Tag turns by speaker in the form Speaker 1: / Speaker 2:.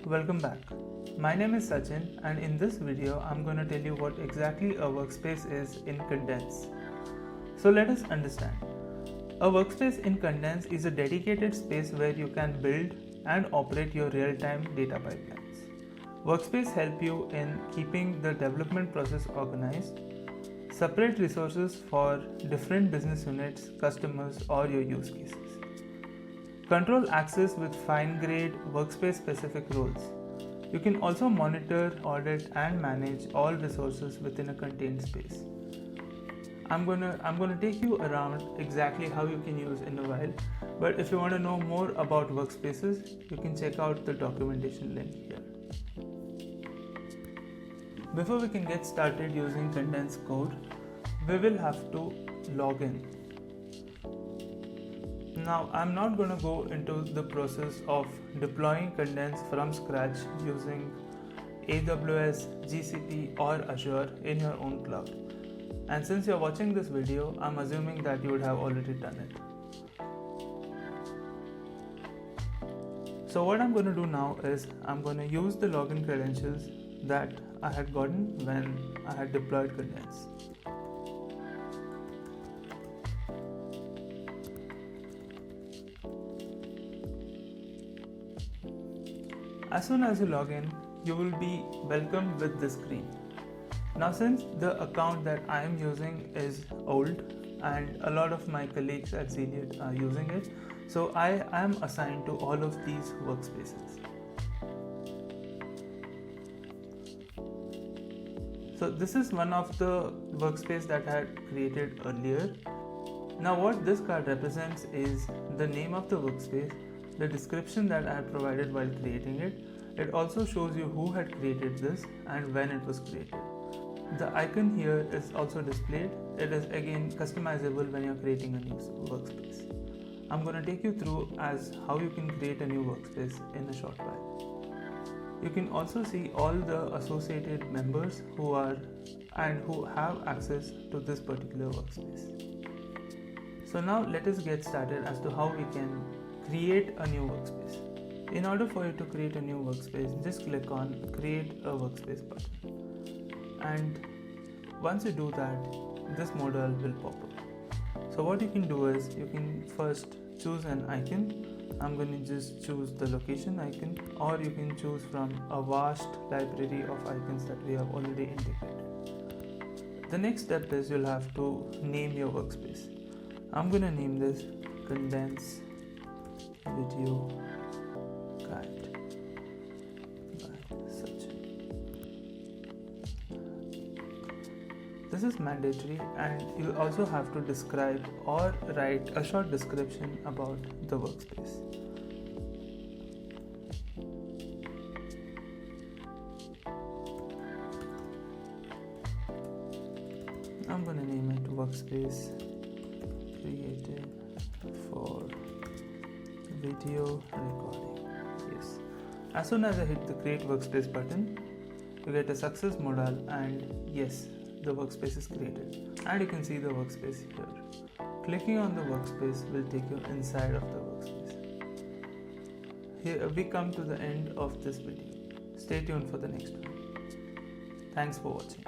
Speaker 1: welcome back. My name is Sachin and in this video I'm going to tell you what exactly a workspace is in Condense. So let us understand. A workspace in Condense is a dedicated space where you can build and operate your real-time data pipelines. Workspace help you in keeping the development process organized, separate resources for different business units, customers or your use cases. Control access with fine-grained workspace-specific roles. You can also monitor, audit, and manage all resources within a contained space. I'm gonna take you around exactly how you can use in a while, but if you want to know more about workspaces, you can check out the documentation link here. Before we can get started using Condense code, we will have to log in. Now, I'm not going to go into the process of deploying Condense from scratch using AWS, GCP or Azure in your own cloud. And since you're watching this video, I'm assuming that you would have already done it. So what I'm going to do now is I'm going to use the login credentials that I had gotten when I had deployed Condense. As soon as you log in, you will be welcomed with this screen. Now since the account that I am using is old and a lot of my colleagues at Zeliot are using it, so I am assigned to all of these workspaces. So this is one of the workspaces that I had created earlier. Now what this card represents is the name of the workspace, the description that I had provided while creating it. It also shows you who had created this and when it was created. The icon here is also displayed. It is again customizable when you're creating a new workspace. I'm going to take you through as how you can create a new workspace in a short while. You can also see all the associated members who have access to this particular workspace. So now let us get started as to how we can create a new workspace. In order for you to create a new workspace, just click on Create a Workspace button. And once you do that, this modal will pop up. So what you can do is, you can first choose an icon. I'm going to just choose the location icon, or you can choose from a vast library of icons that we have already integrated. The next step is you'll have to name your workspace. I'm going to name this Condense Video Guide by Sachin. This is mandatory, and you also have to describe or write a short description about the workspace. I'm going to name it Workspace Created for Video Recording. Yes. As soon as I hit the Create Workspace button, you get a success modal, and yes, the workspace is created. And you can see the workspace here. Clicking on the workspace will take you inside of the workspace. Here we come to the end of this video. Stay tuned for the next one. Thanks for watching.